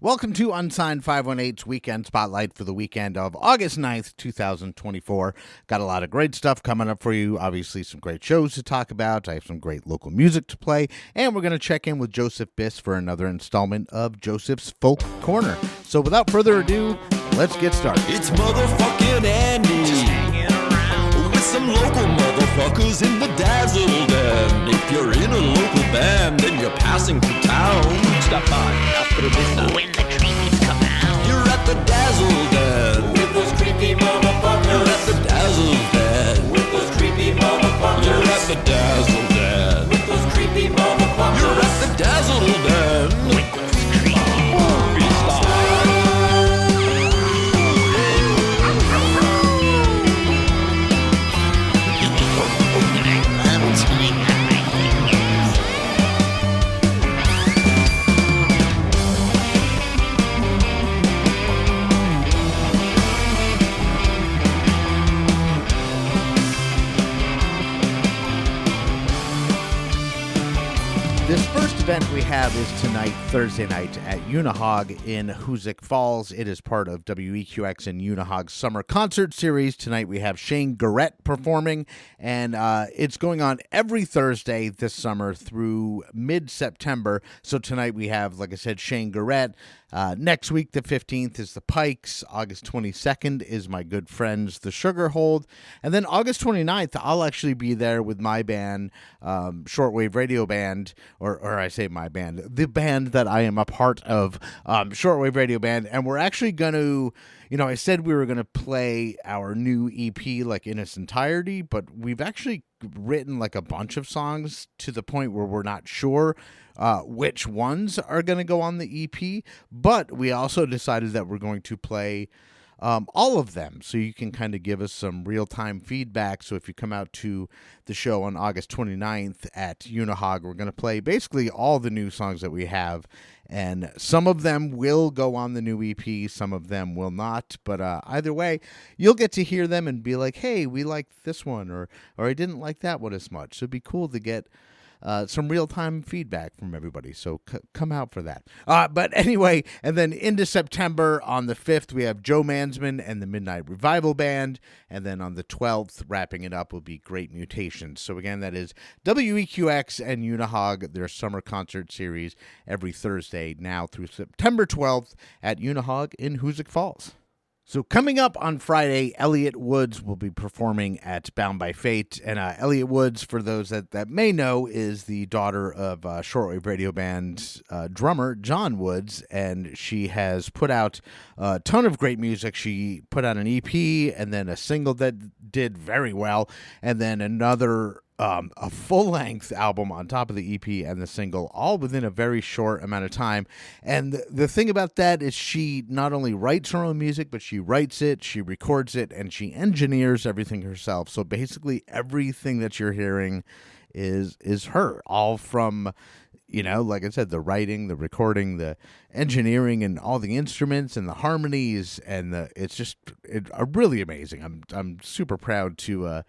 Welcome to Unsigned 518's Weekend Spotlight for the weekend of August 9th, 2024. Got a lot of great stuff coming up for you. Obviously, some great shows to talk about. I have some great local music to play. And we're going to check in with Joseph Biss for another installment of Joseph's Folk Corner. So without further ado, let's get started. It's motherfucking Andy. Just hanging around with some local motherfuckers in the dazzle den. If you're in a local band and you're passing through town, stop by after midnight. when the creepies come out. You're at the dazzle den With those creepy motherfuckers. You're at the dazzle den With those creepy motherfuckers. You're at the dazzle den With those creepy motherfuckers. You're at the dazzle den With those creepy Movie star. I'm tying up my fingers. This first event we have is tonight, Thursday night, at Unihog in Hoosick Falls. It is part of WEQX and Unihog's summer concert series. Tonight we have Shane Garrett performing, and it's going on every Thursday this summer through mid-September. So tonight we have, like I said, Shane Garrett. Next week, the 15th, is the Pikes. August 22nd is my good friends, the Sugar Hold. And then August 29th, I'll actually be there with my band, Shortwave Radio Band, or I say my band, the band that I am a part of, Shortwave Radio Band. And we're actually going to, I said we were going to play our new EP like in its entirety, but we've actually written like a bunch of songs to the point where we're not sure which ones are going to go on the EP, but we also decided that we're going to play all of them, so you can kind of give us some real-time feedback. So if you come out to the show on August 29th at Unihog, we're going to play basically all the new songs that we have, and some of them will go on the new EP, some of them will not, but either way, you'll get to hear them and be like, hey, we liked this one, or I didn't like that one as much. So it'd be cool to get some real-time feedback from everybody, so come out for that. But anyway, and then into September, on the 5th, we have Joe Mansman and the Midnight Revival Band, and then on the 12th, wrapping it up, will be Great Mutations. So again, that is WEQX and Unihog, their summer concert series, every Thursday now through September 12th at Unihog in Hoosick Falls. So coming up on Friday, Elliott Woods will be performing at Bound by Fate. And Elliott Woods, for those that may know, is the daughter of Shortwave Radio Band drummer John Woods. And she has put out a ton of great music. She put out an EP and then a single that did very well. And then another a full-length album on top of the EP and the single, all within a very short amount of time. And the thing about that is she not only writes her own music, but she writes it, she records it, and she engineers everything herself. So basically everything that you're hearing is her, all from, like I said, the writing, the recording, the engineering, and all the instruments and the harmonies, and it's just really amazing. I'm super proud to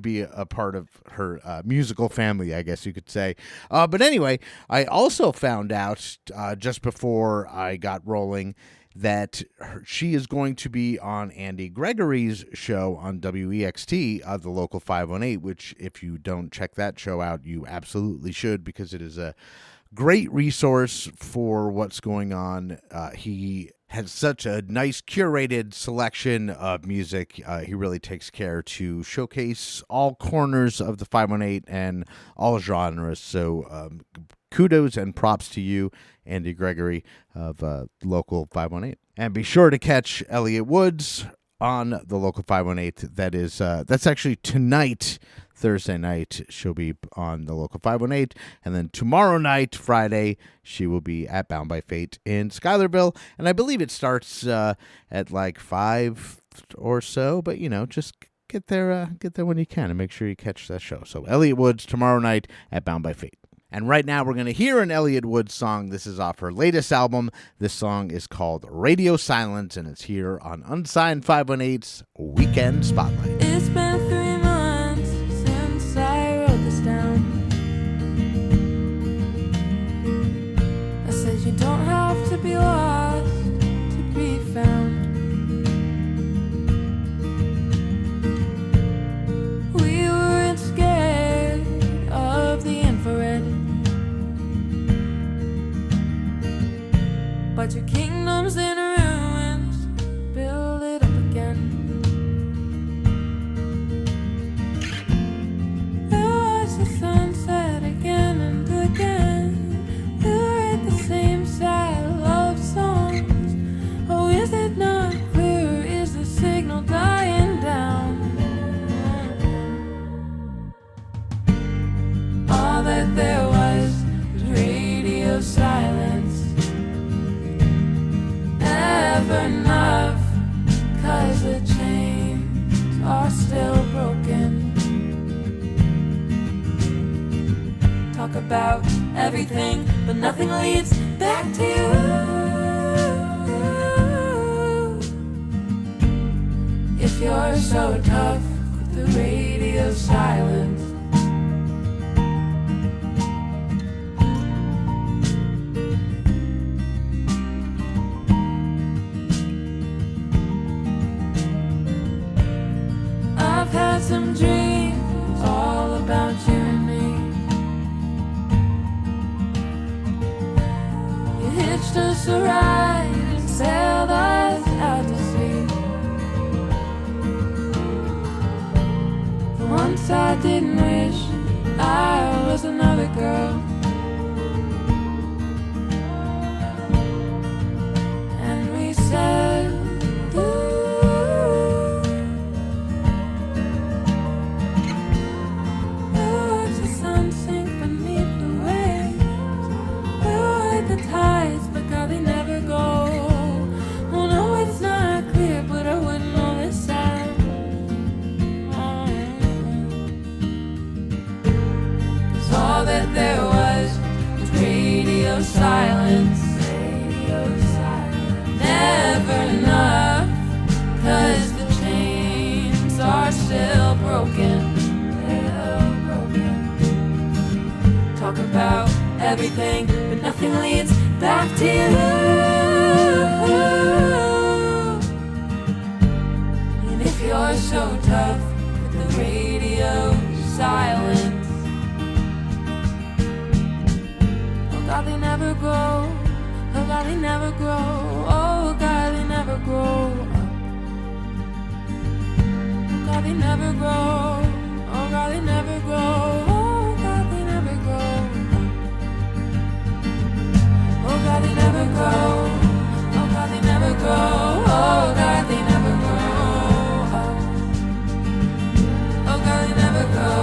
be a part of her musical family, I guess you could say. But anyway, I also found out just before I got rolling that she is going to be on Andy Gregory's show on WEXT, the local 518, which if you don't check that show out, you absolutely should, because it is a great resource for what's going on. He has such a nice curated selection of music. He really takes care to showcase all corners of the 518 and all genres. So kudos and props to you, Andy Gregory of Local 518. And be sure to catch Elliott Woods on the Local 518. That's actually tonight, Thursday night. She'll be on the Local 518. And then tomorrow night, Friday, she will be at Bound by Fate in Schuylerville. And I believe it starts at like 5 or so. But, just get there when you can and make sure you catch that show. So Elliott Woods tomorrow night at Bound by Fate. And right now we're going to hear an Elliott Woods song. This is off her latest album. This song is called Radio Silence, and it's here on Unsigned 518's Weekend Spotlight. It's been 3 months since I wrote this down. I said you don't have to be lost but your kingdom's in ruins. Build it up again. You watch the sunset again and again. You write the same sad love songs. Oh, is it not clear? Is the signal dying down? All that there was radio silence. Never enough, 'cause the chains are still broken. Talk about everything, but nothing leads back to you. If you're so tough with the radio silence. I've had some dreams all about you and me. You hitched us a ride and sailed us out to sea. For once I didn't wish I was another girl. And we said, there was radio silence. Never enough, 'cause the chains are still broken. Talk about everything, but nothing leads back to you. And if you're so tough with the radio silence. God, they never grow. Oh, God, they never grow. Oh, God, they never grow up. Oh, God, they never grow. Oh, God, they never grow. Oh, God, they never grow up. Oh, God, they never grow. Oh, God, they never grow. Oh, God, they never grow up. Oh, God, they never grow.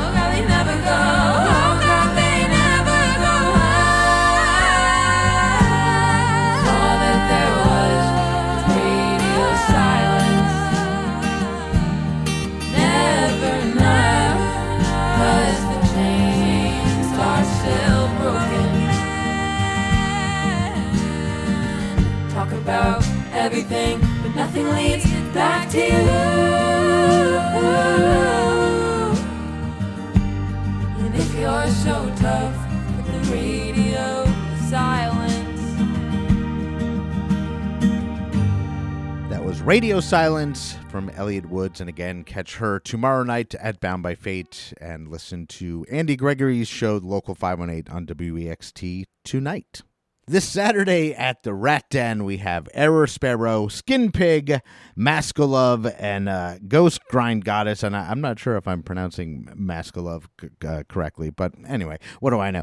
Oh, God, they never grow. About everything, but nothing leads back to you. And if you're so tough with the radio silence. That was Radio Silence from Elliott Woods. And again, catch her tomorrow night at Bound by Fate and listen to Andy Gregory's show, Local 518 on WEXT tonight. This Saturday at the Rat Den, we have Error Sparrow, Skin Pig, Maskulov, and Ghost Grind Goddess. And I'm not sure if I'm pronouncing Maskulov correctly, but anyway, what do I know?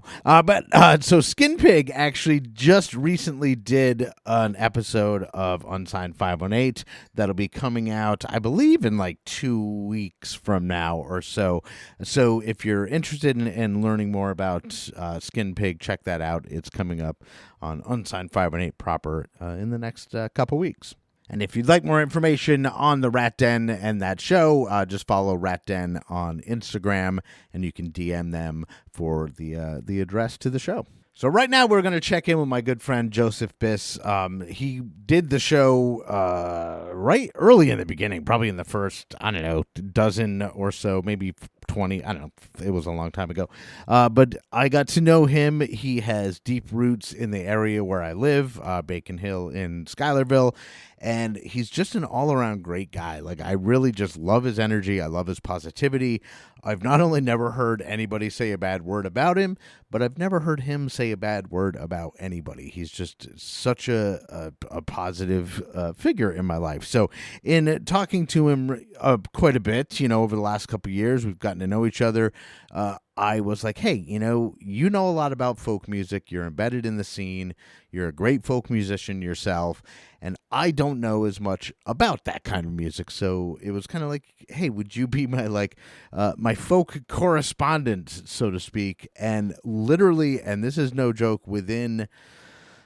So Skin Pig actually just recently did an episode of Unsigned518 that'll be coming out, I believe, in like 2 weeks from now or so. So if you're interested in learning more about Skin Pig, check that out. It's coming up on Unsigned518 proper in the next couple weeks. And if you'd like more information on the Rat Den and that show, just follow Rat Den on Instagram, and you can DM them for the address to the show. So right now we're going to check in with my good friend Joseph Biss. He did the show right early in the beginning, probably in the first, I don't know, dozen or so, maybe 20, I don't know, it was a long time ago. But I got to know him. He has deep roots in the area where I live, Bacon Hill in Schuylerville, and he's just an all-around great guy. Like, I really just love his energy. I love his positivity. I've not only never heard anybody say a bad word about him, but I've never heard him say a bad word about anybody. He's just such a positive figure in my life. So in talking to him quite a bit, over the last couple of years, we've gotten to know each other. I was like, hey, you know a lot about folk music. You're embedded in the scene. You're a great folk musician yourself. And I don't know as much about that kind of music. So it was kind of like, hey, would you be my my folk correspondent, so to speak? And literally, and this is no joke, within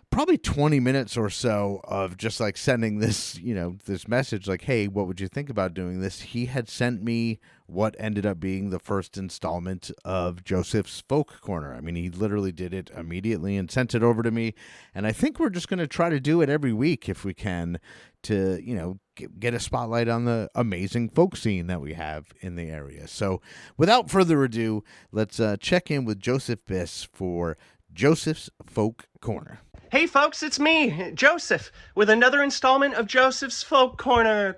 probably 20 minutes or so of just like sending this, this message like, hey, what would you think about doing this? He had sent me what ended up being the first installment of Joseph's Folk Corner. I mean, he literally did it immediately and sent it over to me. And I think we're just going to try to do it every week if we can to, get a spotlight on the amazing folk scene that we have in the area. So without further ado, let's check in with Joseph Biss for Joseph's Folk Corner. Hey folks, it's me, Joseph, with another installment of Joseph's Folk Corner.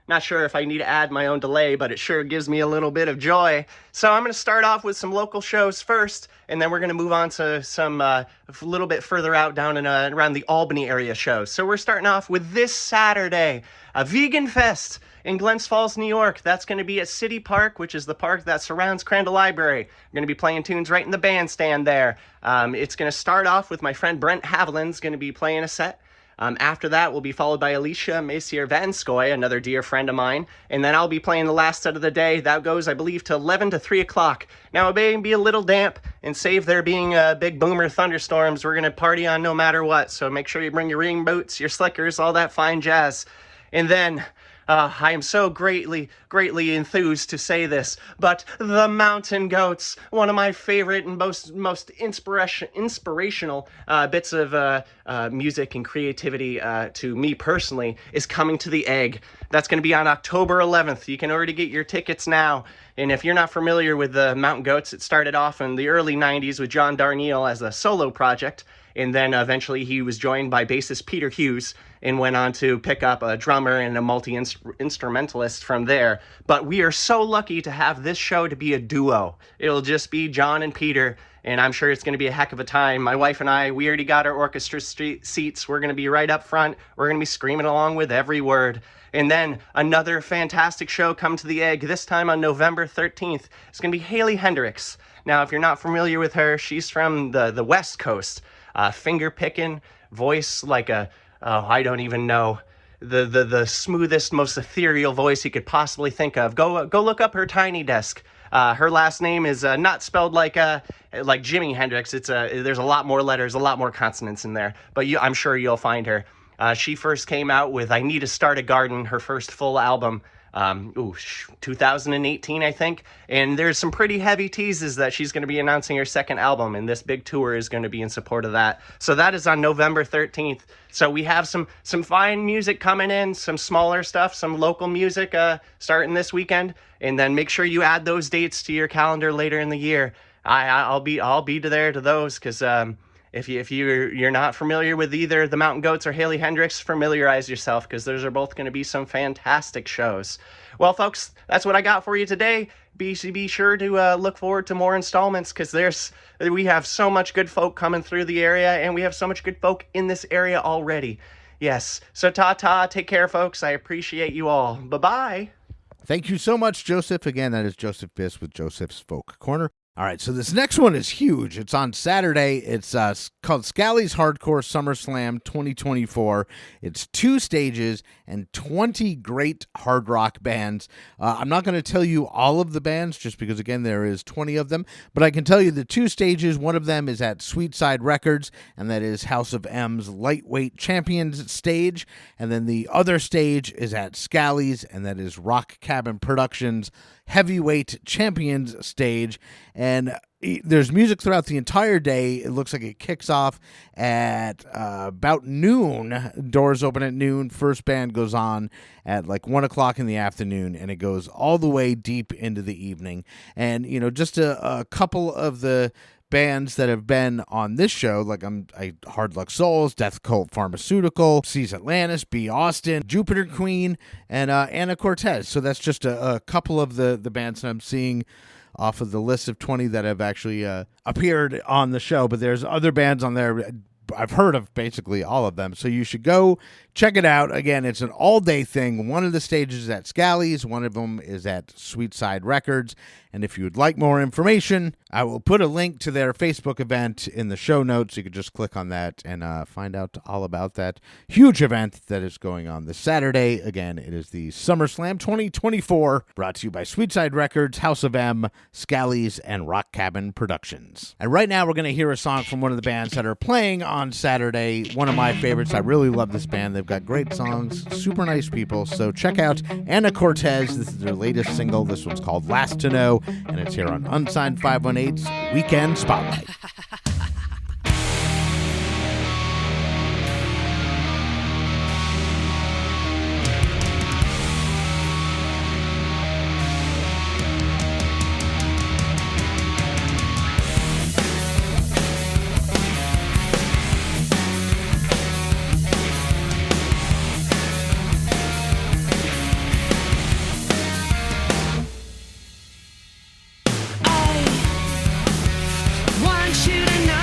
Not sure if I need to add my own delay, but it sure gives me a little bit of joy. So I'm going to start off with some local shows first, and then we're going to move on to some a little bit further out down in around the Albany area shows. So we're starting off with this Saturday, a Vegan Fest in Glens Falls, New York. That's going to be at City Park, which is the park that surrounds Crandall Library. We're going to be playing tunes right in the bandstand there. It's going to start off with my friend Brent Haviland's going to be playing a set. After that, we'll be followed by Alicia Messier-Vanskoy, another dear friend of mine. And then I'll be playing the last set of the day. That goes, I believe, to 11 to 3 o'clock. Now, it may be a little damp, and save there being big boomer thunderstorms, we're going to party on no matter what. So make sure you bring your rain boots, your slickers, all that fine jazz. And then I am so greatly enthused to say this, but the Mountain Goats, one of my favorite and most inspirational bits of music and creativity to me personally, is coming to the Egg. That's going to be on October 11th. You can already get your tickets now. And if you're not familiar with the Mountain Goats, it started off in the early 90s with John Darnielle as a solo project. And then eventually he was joined by bassist Peter Hughes and went on to pick up a drummer and a multi-instrumentalist from there. But we are so lucky to have this show to be a duo. It'll just be John and Peter, and I'm sure it's going to be a heck of a time. My wife and I, we already got our orchestra seats. We're going to be right up front. We're going to be screaming along with every word. And then another fantastic show come to the Egg, this time on November 13th. It's going to be Haley Hendricks. Now, if you're not familiar with her, she's from the West Coast. Finger picking, voice like I don't even know, the smoothest, most ethereal voice you could possibly think of. Go look up her Tiny Desk. Her last name is not spelled like Jimi Hendrix. There's a lot more letters, a lot more consonants in there. But I'm sure you'll find her. She first came out with I Need to Start a Garden, her first full album. 2018, I think. And there's some pretty heavy teases that she's going to be announcing her second album, and this big tour is going to be in support of that. So that is on November 13th. So we have some fine music coming in, some smaller stuff, some local music starting this weekend, and then make sure you add those dates to your calendar later in the year. I'll be there to those, because if you're not familiar with either the Mountain Goats or Haley Hendricks, familiarize yourself, because those are both going to be some fantastic shows. Well, folks, that's what I got for you today. Be sure to look forward to more installments, because we have so much good folk coming through the area, and we have so much good folk in this area already. Yes, so ta-ta, take care, folks. I appreciate you all. Bye-bye. Thank you so much, Joseph. Again, that is Joseph Biss with Joseph's Folk Corner. All right, so this next one is huge. It's on Saturday. It's called Scally's Hardcore SummerSlam 2024. It's 2 stages and 20 great hard rock bands. I'm not going to tell you all of the bands, just because, again, there is 20 of them. But I can tell you the 2 stages. One of them is at Sweetside Records, and that is House of M's Lightweight Champions stage. And then the other stage is at Scally's, and that is Rock Cabin Productions Heavyweight Champions stage. And there's music throughout the entire day. It looks like it kicks off at about noon. Doors open at noon. First band goes on at like 1 o'clock in the afternoon, and it goes all the way deep into the evening. And, just a couple of the bands that have been on this show, like Hard Luck Souls, Death Cult Pharmaceutical, Seas Atlantis, B. Austin, Jupiter Queen, and Anacortez. So that's just a couple of the bands that I'm seeing off of the list of 20 that have actually appeared on the show. But there's other bands on there. I've heard of basically all of them. So you should go check it out. Again, it's an all-day thing. One of the stages is at Scally's. One of them is at Sweetside Records. And if you would like more information, I will put a link to their Facebook event in the show notes. You could just click on that and find out all about that huge event that is going on this Saturday. Again, it is the SummerSlam 2024, brought to you by Sweetside Records, House of M, Scally's, and Rock Cabin Productions. And right now, we're going to hear a song from one of the bands that are playing on Saturday. One of my favorites. I really love this band. They've got great songs, super nice people. So check out Anacortez. This is their latest single. This one's called Last to Know, and it's here on Unsigned518's Weekend Spotlight. Want you to know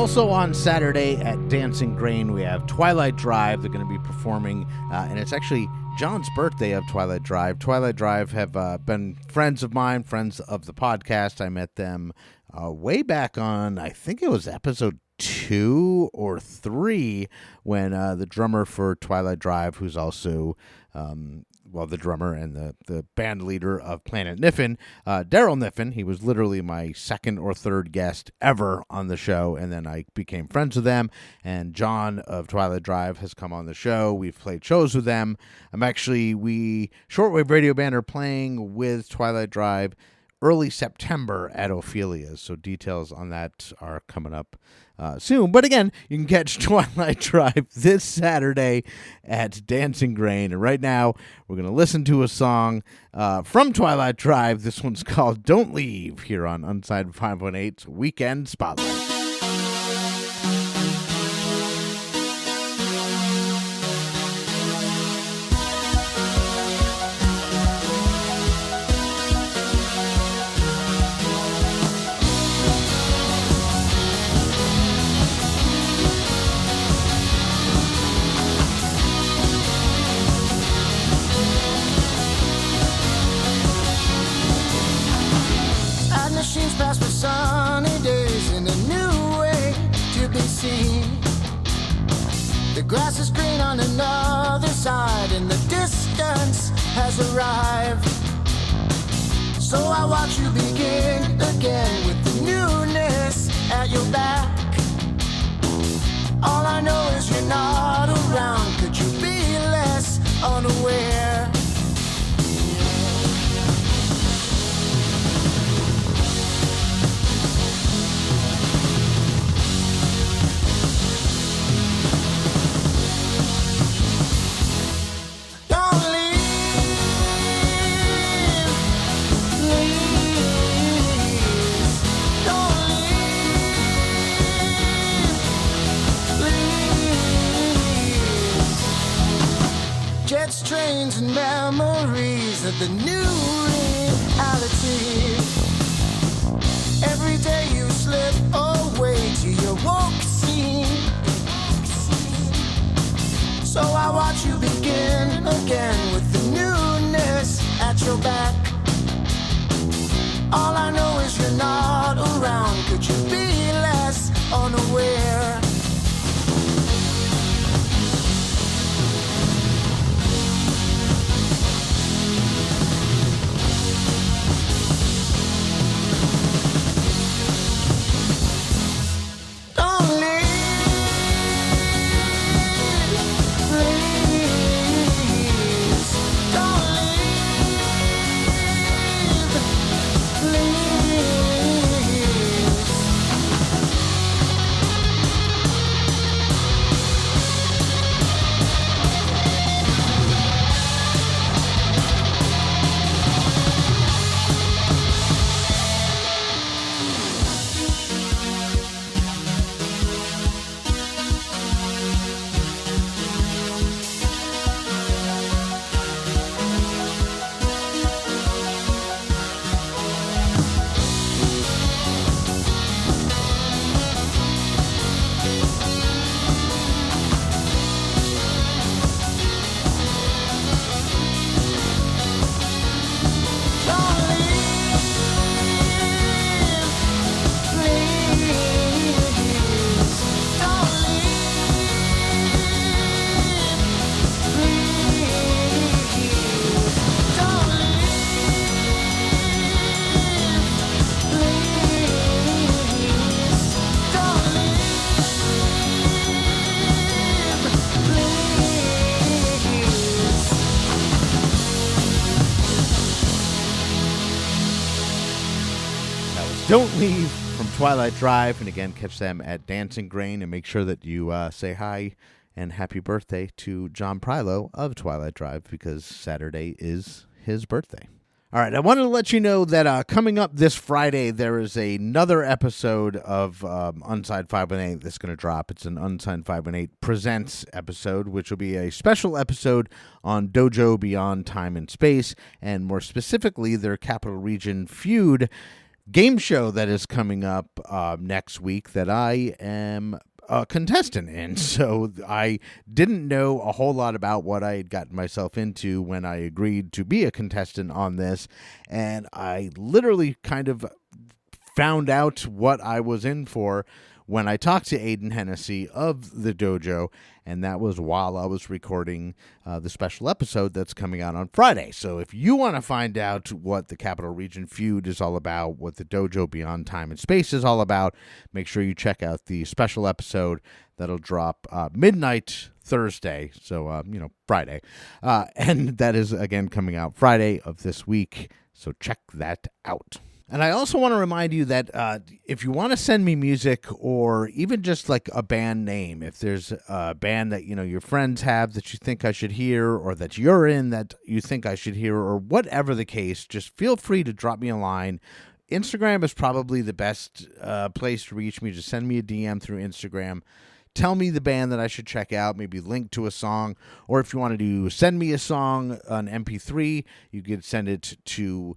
Also on Saturday at Dancing Grain, we have Twilight Drive. They're going to be performing, and it's actually John's birthday of Twilight Drive. Twilight Drive have been friends of mine, friends of the podcast. I met them way back on, I think it was episode 2 or 3, when the drummer for Twilight Drive, who's also the drummer and the band leader of Planet Niffin, Daryl Niffin. He was literally my second or third guest ever on the show, and then I became friends with them. And John of Twilight Drive has come on the show. We've played shows with them. Shortwave Radio Band are playing with Twilight Drive early September at Ophelia's, so details on that are coming up soon. But again, you can catch Twilight Drive this Saturday at Dancing Grain. And right now, we're going to listen to a song from Twilight Drive. This one's called Don't Leave, here on Unsigned518's Weekend Spotlight. Machines pass for sunny days in a new way to be seen. The grass is green on another side and the distance has arrived. So I watch you begin again with the newness at your back. All I know is you're not around. Could you be less unaware? Jets, trains, and memories of the new reality. Every day you slip away to your woke scene. So I watch you begin again with the newness at your back. All I know is you're not around. Could you be less unaware? Don't Leave from Twilight Drive. And again, catch them at Dancing Grain, and make sure that you say hi and happy birthday to John Prylo of Twilight Drive, because Saturday is his birthday. All right, I wanted to let you know that coming up this Friday, there is another episode of Unsigned518 that's going to drop. It's an Unsigned518 Presents episode, which will be a special episode on Dojo Beyond Time and Space, and more specifically, their Capital Region feud game show that is coming up next week that I am a contestant in. So I didn't know a whole lot about what I had gotten myself into when I agreed to be a contestant on this. And I literally kind of found out what I was in for when I talked to Aiden Hennessy of the dojo, and that was while I was recording the special episode that's coming out on Friday. So if you want to find out what the Capital Region feud is all about, what the dojo Beyond Time and Space is all about, make sure you check out the special episode that'll drop midnight Thursday, so, Friday. And that is, again, coming out Friday of this week, so check that out. And I also want to remind you that if you want to send me music or even just like a band name, if there's a band that, your friends have that you think I should hear, or that you're in that you think I should hear, or whatever the case, just feel free to drop me a line. Instagram is probably the best place to reach me. Just send me a DM through Instagram. Tell me the band that I should check out, maybe link to a song, or if you want to send me a song, an MP3, you could send it to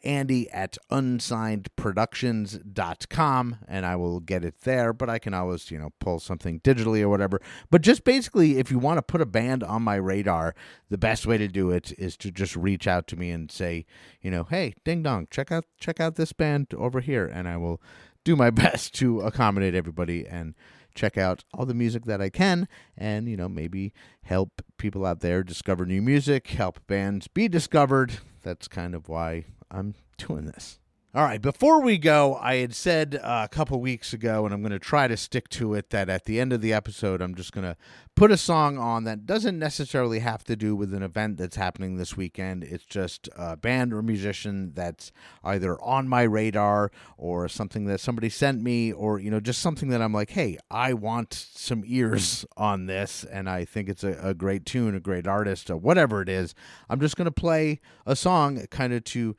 Andy at unsignedproductions.com, and I will get it there, but I can always, pull something digitally or whatever. But just basically, if you want to put a band on my radar, the best way to do it is to just reach out to me and say, hey, ding dong, check out this band over here, and I will do my best to accommodate everybody and check out all the music that I can, and, maybe help people out there discover new music, help bands be discovered. That's kind of why I'm doing this. All right, before we go, I had said a couple weeks ago, and I'm going to try to stick to it, that at the end of the episode, I'm just going to put a song on that doesn't necessarily have to do with an event that's happening this weekend. It's just a band or musician that's either on my radar or something that somebody sent me, or, just something that I'm like, hey, I want some ears on this, and I think it's a great tune, a great artist, or whatever it is. I'm just going to play a song kind of to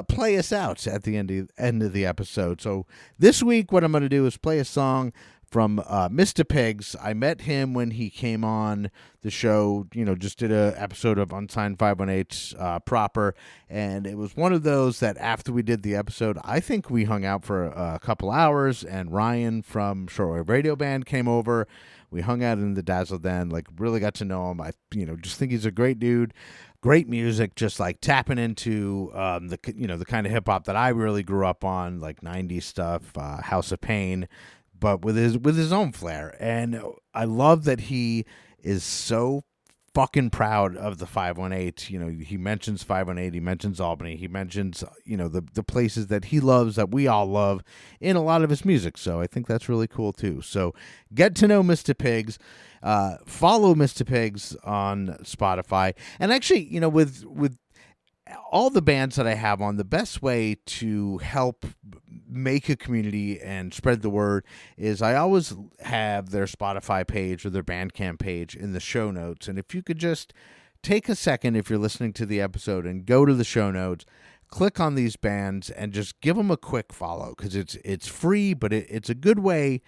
play us out at the end of the episode. So this week, what I'm going to do is play a song from Mista Pigz. I met him when he came on the show, just did an episode of Unsigned518 proper, and it was one of those that after we did the episode, I think we hung out for a couple hours, and Ryan from Shortwave Radio Band came over. We hung out in the Dazzle Den, really got to know him. I, just think he's a great dude. Great music, just tapping into the kind of hip hop that I really grew up on, like 90s stuff, House of Pain, but with his own flair. And I love that he is so fucking proud of the 518. He mentions 518, he mentions Albany, he mentions the places that he loves, that we all love, in a lot of his music. So I think that's really cool too. So get to know Mista Pigz. Follow Mista Pigz on Spotify. And actually, with all the bands that I have on, the best way to help make a community and spread the word is I always have their Spotify page or their Bandcamp page in the show notes. And if you could just take a second, if you're listening to the episode, and go to the show notes, click on these bands, and just give them a quick follow, because it's free, but it's a good way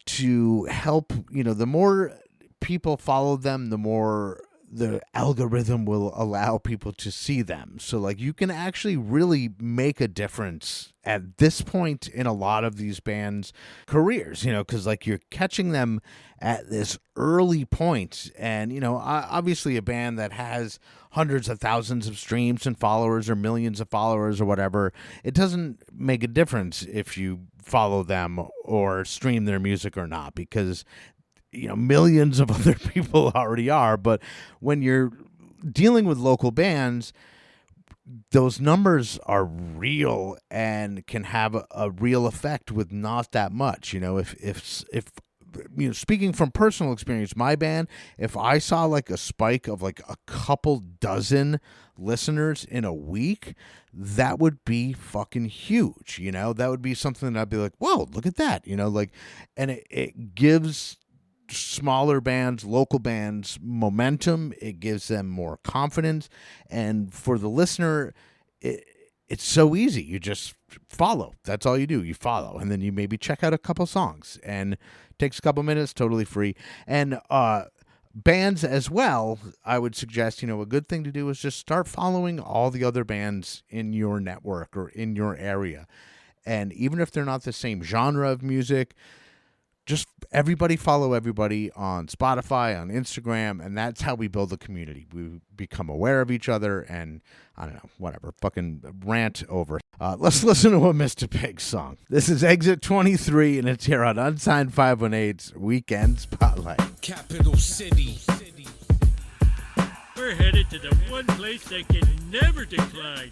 to help. The more people follow them, the more the algorithm will allow people to see them. So you can actually really make a difference at this point in a lot of these bands' careers, because you're catching them at this early point. And, obviously a band that has hundreds of thousands of streams and followers, or millions of followers, or whatever, it doesn't make a difference if you follow them or stream their music or not, because millions of other people already are. But when you're dealing with local bands, those numbers are real and can have a real effect with not that much. If speaking from personal experience, my band, if I saw a spike of a couple dozen listeners in a week, that would be fucking huge. That would be something that I'd be like, whoa, look at that. And it gives smaller bands, local bands, momentum. It gives them more confidence. And for the listener, it's so easy. You just follow. That's all you do. You follow. And then you maybe check out a couple songs. And it takes a couple minutes, totally free. And bands as well, I would suggest, a good thing to do is just start following all the other bands in your network or in your area. And even if they're not the same genre of music, just everybody follow everybody on Spotify, on Instagram, and that's how we build the community. We become aware of each other, and I don't know, whatever, fucking rant over. Let's listen to a Mista Pigz song. This is Exit 23, and it's here on Unsigned518's Weekend Spotlight. Capital City. We're headed to the one place that can never decline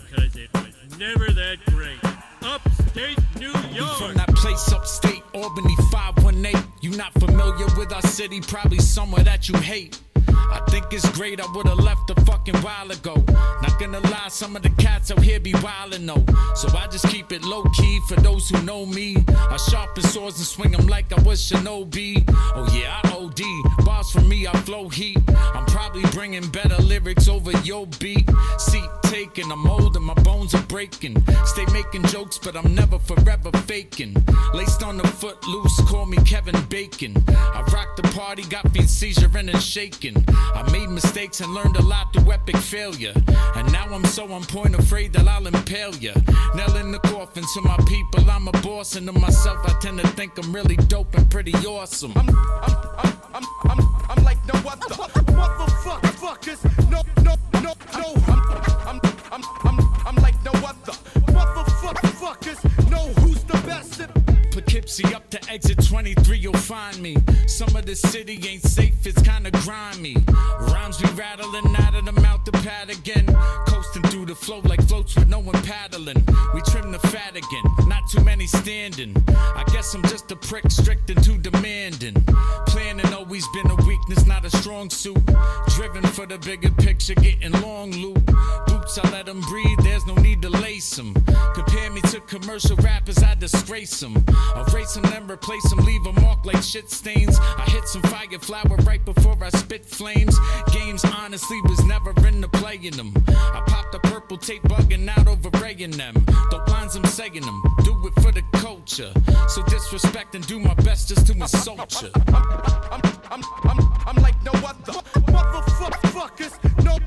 because it was never that great. Upstate New York. From that place upstate, Albany 518. You not familiar with our city, probably somewhere that you hate. I think it's great, I would've left a fucking while ago. Not gonna lie, some of the cats out here be wildin' though. So I just keep it low-key for those who know me. I sharpen swords and swing them like I was Shinobi. Oh yeah, I OD, bars from me, I flow heat. I'm probably bringing better lyrics over your beat. Seat taken, I'm holding, my bones are breaking. Stay making jokes, but I'm never forever faking. Laced on the foot loose, call me Kevin Bacon. I rock the party, got feet seizuring and shaking. I made mistakes and learned a lot through epic failure. And now I'm so on point, afraid that I'll impale ya. Nail in the coffin to my people, I'm a boss. And to myself, I tend to think I'm really dope and pretty awesome. I'm like no other. Motherfuckers, no. I'm like no other. Motherfuckers, know who's the best. Poughkeepsie up to exit 23, you'll find me. Some of the city ain't safe, it's kinda grimy. Rhymes be rattling out of the mouth to pad again. Coasting through the flow like floats with no one paddling. We trim the fat again, not too many standing. I guess I'm just a prick, strict and too demanding. Planning always been a weakness, not a strong suit. Driven for the bigger picture, getting long loot. Boots, I let them breathe, there's no need to lace them. Compare me to commercial rappers, I disgrace them. Erase them, then replace them, leave a mark like shit stains. I hit some fire flower right before I spit flames. Games honestly was never into playing them. I popped the purple tape bugging out over raying them. The lines I'm saying them, do it for the culture. So disrespect and do my best just to insult you. I'm like no other. Motherfuckers, no.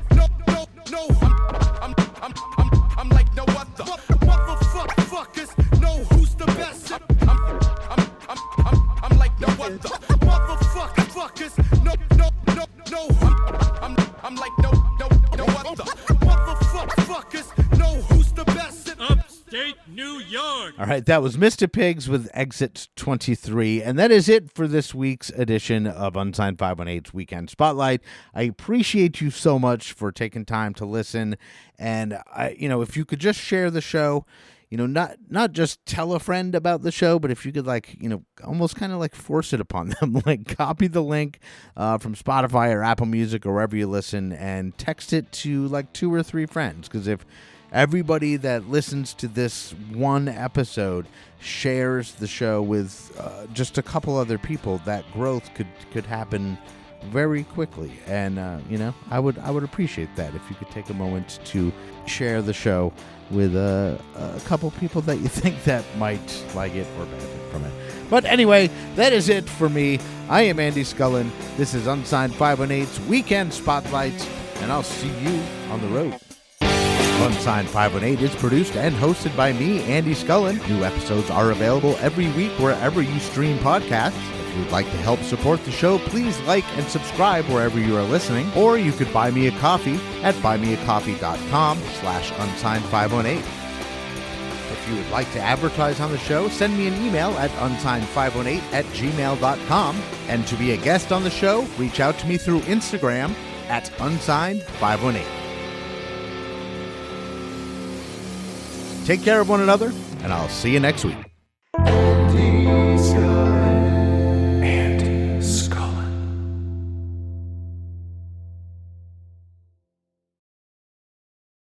I'm like no other. Motherfuckers, know who's the best. I'm like no other. Motherfuckers, no. I'm like no other. Motherfuckers, know who's the best. Upstate New York. All right, that was Mista Pigz with Exit 23, and that is it for this week's edition of Unsigned518's Weekend Spotlight. I appreciate you so much for taking time to listen, and if you could just share the show, not just tell a friend about the show, but if you could almost kind of force it upon them, copy the link from Spotify or Apple Music or wherever you listen and text it to 2 or 3 friends, because if everybody that listens to this one episode shares the show with just a couple other people, that growth could happen very quickly. And I would appreciate that if you could take a moment to share the show with a couple people that you think that might like it or benefit from it. But anyway, that is it for me. I am Andy Scullin. This is Unsigned518's Weekend Spotlight, and I'll see you on the road. Unsigned518 is produced and hosted by me, Andy Scullin. New episodes are available every week wherever you stream podcasts. If you would like to help support the show, please like and subscribe wherever you are listening, or you could buy me a coffee at buymeacoffee.com/unsigned518. If you would like to advertise on the show, send me an email at unsigned518@gmail.com. And to be a guest on the show, reach out to me through Instagram at unsigned518. Take care of one another, and I'll see you next week.